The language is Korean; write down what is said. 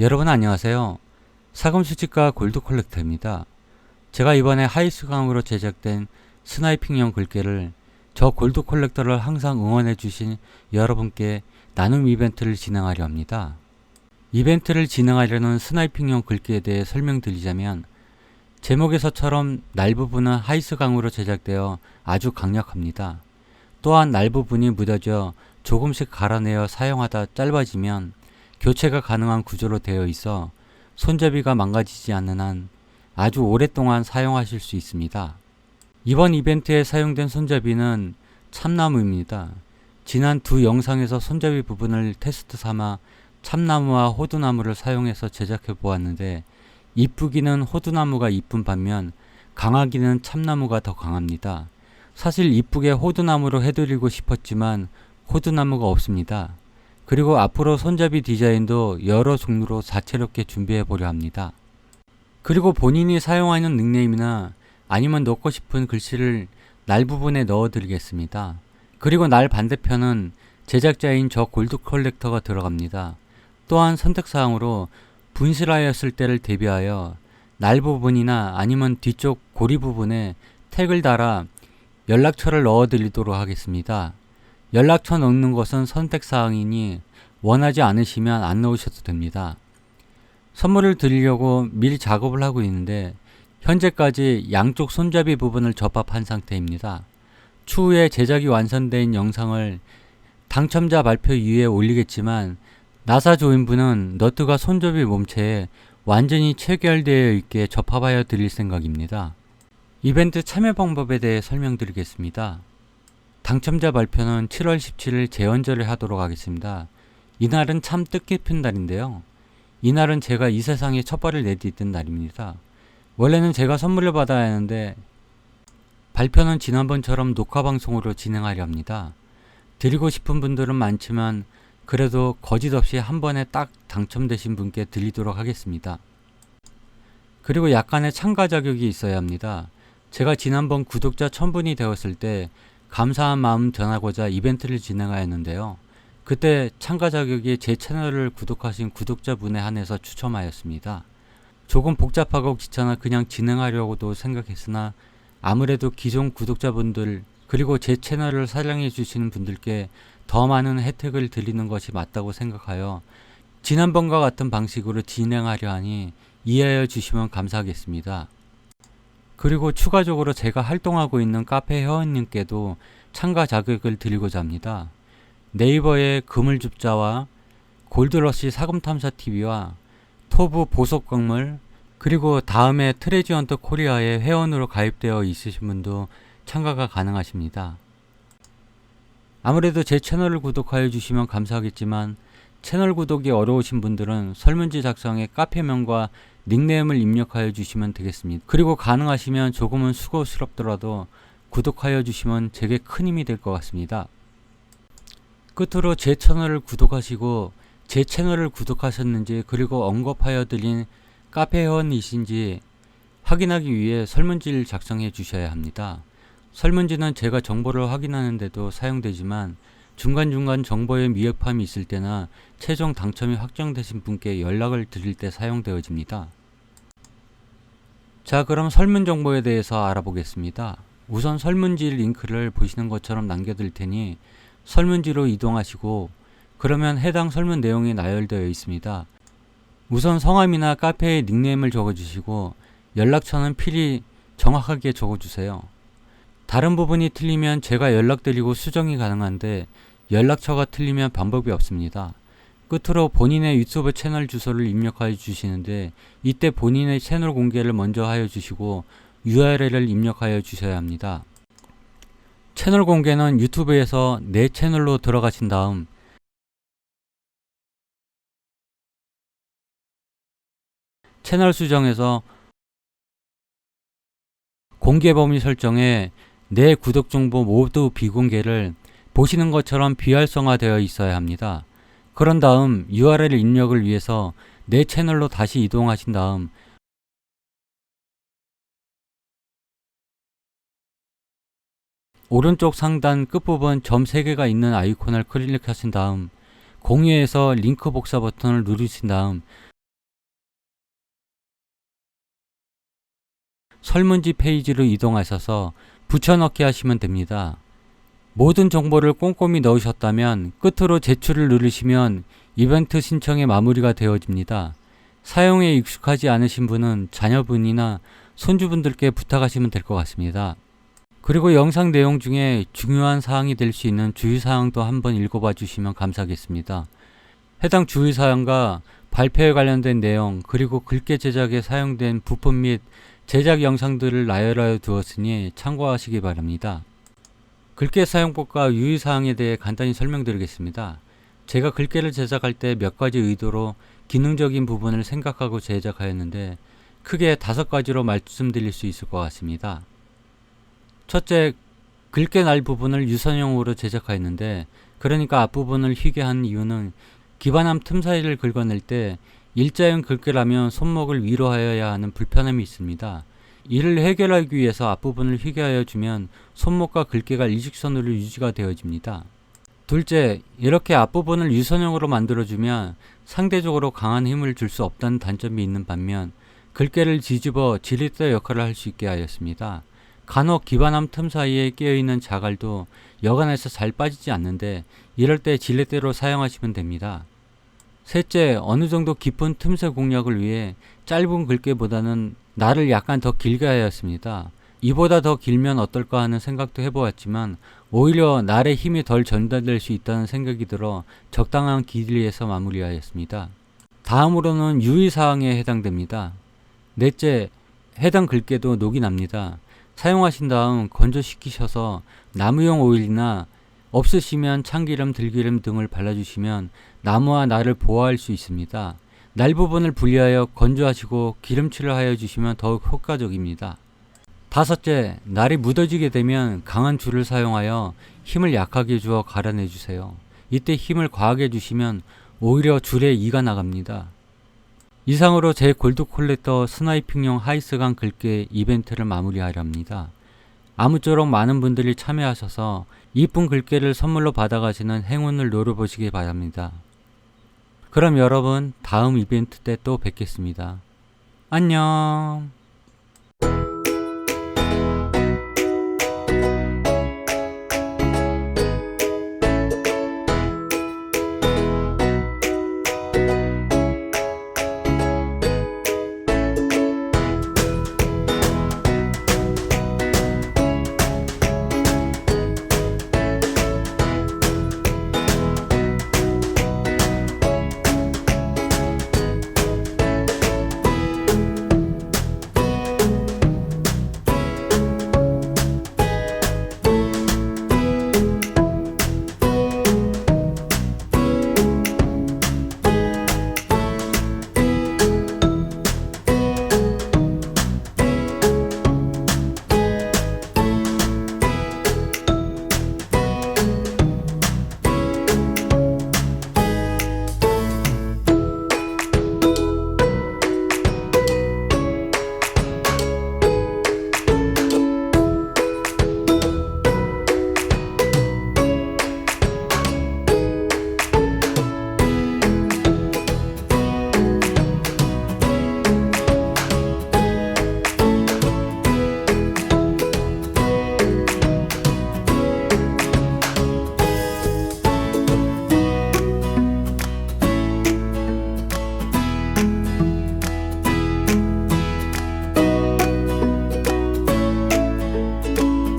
여러분 안녕하세요. 사금수집가 골드 컬렉터입니다. 제가 이번에 하이스강으로 제작된 스나이핑용 글귀를 저 골드 컬렉터를 항상 응원해주신 여러분께 나눔 이벤트를 진행하려 합니다. 이벤트를 진행하려는 스나이핑용 글귀에 대해 설명드리자면 제목에서처럼 날 부분은 하이스강으로 제작되어 아주 강력합니다. 또한 날 부분이 묻어져 조금씩 갈아내어 사용하다 짧아지면 교체가 가능한 구조로 되어 있어 손잡이가 망가지지 않는 한 아주 오랫동안 사용하실 수 있습니다. 이번 이벤트에 사용된 손잡이는 참나무입니다. 지난 두 영상에서 손잡이 부분을 테스트 삼아 참나무와 호두나무를 사용해서 제작해 보았는데 이쁘기는 호두나무가 이쁜 반면 강하기는 참나무가 더 강합니다. 사실 이쁘게 호두나무로 해드리고 싶었지만 호두나무가 없습니다. 그리고 앞으로 손잡이 디자인도 여러 종류로 다채롭게 준비해 보려 합니다. 그리고 본인이 사용하는 닉네임이나 아니면 넣고 싶은 글씨를 날 부분에 넣어 드리겠습니다. 그리고 날 반대편은 제작자인 저 골드 컬렉터가 들어갑니다. 또한 선택사항으로 분실하였을 때를 대비하여 날 부분이나 아니면 뒤쪽 고리 부분에 택을 달아 연락처를 넣어 드리도록 하겠습니다. 연락처 넣는 것은 선택사항이니 원하지 않으시면 안 넣으셔도 됩니다. 선물을 드리려고 미리 작업을 하고 있는데 현재까지 양쪽 손잡이 부분을 접합한 상태입니다. 추후에 제작이 완성된 영상을 당첨자 발표 이후에 올리겠지만 나사 조인부는 너트가 손잡이 몸체에 완전히 체결되어 있게 접합하여 드릴 생각입니다. 이벤트 참여 방법에 대해 설명드리겠습니다. 당첨자 발표는 7월 17일 제헌절에 하도록 하겠습니다. 이날은 참 뜻깊은 날인데요. 이날은 제가 이 세상에 첫 발을 내딛는 날입니다. 원래는 제가 선물을 받아야 하는데 발표는 지난번처럼 녹화방송으로 진행하려 합니다. 드리고 싶은 분들은 많지만 그래도 거짓 없이 한 번에 딱 당첨되신 분께 드리도록 하겠습니다. 그리고 약간의 참가 자격이 있어야 합니다. 제가 지난번 구독자 1000분이 되었을 때 감사한 마음 전하고자 이벤트를 진행하였는데요. 그때 참가 자격이 제 채널을 구독하신 구독자분에 한해서 추첨하였습니다. 조금 복잡하고 귀찮아 그냥 진행하려고도 생각했으나 아무래도 기존 구독자분들 그리고 제 채널을 사랑해 주시는 분들께 더 많은 혜택을 드리는 것이 맞다고 생각하여 지난번과 같은 방식으로 진행하려 하니 이해하여 주시면 감사하겠습니다. 그리고 추가적으로 제가 활동하고 있는 카페 회원님께도 참가 자격을 드리고자 합니다. 네이버의 그물줍자와 골드러시 사금탐사TV와 토브 보석광물 그리고 다음에 트레지헌터 코리아의 회원으로 가입되어 있으신 분도 참가가 가능하십니다. 아무래도 제 채널을 구독하여 주시면 감사하겠지만 채널 구독이 어려우신 분들은 설문지 작성에 카페명과 닉네임을 입력하여 주시면 되겠습니다. 그리고 가능하시면 조금은 수고스럽더라도 구독하여 주시면 제게 큰 힘이 될 것 같습니다. 끝으로 제 채널을 구독하시고 제 채널을 구독하셨는지 그리고 언급하여 드린 카페 회원이신지 확인하기 위해 설문지를 작성해 주셔야 합니다. 설문지는 제가 정보를 확인하는 데도 사용되지만 중간중간 정보에 미흡함이 있을 때나 최종 당첨이 확정되신 분께 연락을 드릴 때 사용되어집니다. 자, 그럼 설문 정보에 대해서 알아보겠습니다. 우선 설문지 링크를 보시는 것처럼 남겨둘 테니 설문지로 이동하시고 그러면 해당 설문 내용이 나열되어 있습니다. 우선 성함이나 카페의 닉네임을 적어주시고 연락처는 필히 정확하게 적어주세요. 다른 부분이 틀리면 제가 연락드리고 수정이 가능한데 연락처가 틀리면 방법이 없습니다. 끝으로 본인의 유튜브 채널 주소를 입력하여 주시는데 이때 본인의 채널 공개를 먼저 하여 주시고 URL을 입력하여 주셔야 합니다. 채널 공개는 유튜브에서 내 채널로 들어가신 다음 채널 수정에서 공개 범위 설정에 내 구독 정보 모두 비공개를 보시는 것처럼 비활성화되어 있어야 합니다. 그런 다음 URL 입력을 위해서 내 채널로 다시 이동하신 다음 오른쪽 상단 끝부분 점 3개가 있는 아이콘을 클릭하신 다음 공유에서 링크 복사 버튼을 누르신 다음 설문지 페이지로 이동하셔서 붙여넣기 하시면 됩니다. 모든 정보를 꼼꼼히 넣으셨다면 끝으로 제출을 누르시면 이벤트 신청이 마무리가 되어집니다. 사용에 익숙하지 않으신 분은 자녀분이나 손주분들께 부탁하시면 될 것 같습니다. 그리고 영상 내용 중에 중요한 사항이 될 수 있는 주의사항도 한번 읽어봐 주시면 감사하겠습니다. 해당 주의사항과 발표에 관련된 내용 그리고 글귀 제작에 사용된 부품 및 제작 영상들을 나열하여 두었으니 참고하시기 바랍니다. 글귀 사용법과 유의사항에 대해 간단히 설명드리겠습니다. 제가 글귀를 제작할 때 몇 가지 의도로 기능적인 부분을 생각하고 제작하였는데 크게 5가지로 말씀드릴 수 있을 것 같습니다. 첫째, 글귀 날 부분을 유선형으로 제작하였는데 그러니까 앞부분을 휘게 한 이유는 기반함 틈 사이를 긁어낼 때 일자형 글귀라면 손목을 위로 하여야 하는 불편함이 있습니다. 이를 해결하기 위해서 앞부분을 휘게 하여 주면 손목과 글귀가 일직선으로 유지가 되어집니다. 둘째, 이렇게 앞부분을 유선형으로 만들어주면 상대적으로 강한 힘을 줄 수 없다는 단점이 있는 반면 글귀를 뒤집어 지렛대 역할을 할 수 있게 하였습니다. 간혹 기반함 틈 사이에 끼어있는 자갈도 여간해서 잘 빠지지 않는데 이럴 때 지렛대로 사용하시면 됩니다. 셋째, 어느 정도 깊은 틈새 공략을 위해 짧은 글귀보다는 날을 약간 더 길게 하였습니다. 이보다 더 길면 어떨까 하는 생각도 해보았지만 오히려 날의 힘이 덜 전달될 수 있다는 생각이 들어 적당한 길이에서 마무리하였습니다. 다음으로는 유의사항에 해당됩니다. 넷째, 해당 글귀도 녹이 납니다. 사용하신 다음 건조시키셔서 나무용 오일이나 없으시면 참기름, 들기름 등을 발라주시면 나무와 날을 보호할 수 있습니다. 날 부분을 분리하여 건조하시고 기름칠을 하여 주시면 더욱 효과적입니다. 다섯째, 날이 묻어지게 되면 강한 줄을 사용하여 힘을 약하게 주어 갈아내 주세요. 이때 힘을 과하게 주시면 오히려 줄에 이가 나갑니다. 이상으로 제 골드 콜렉터 스나이핑용 하이스강 글귀 이벤트를 마무리하려 합니다. 아무쪼록 많은 분들이 참여하셔서 이쁜 글귀를 선물로 받아가시는 행운을 노려보시기 바랍니다. 그럼 여러분 다음 이벤트 때 또 뵙겠습니다. 안녕.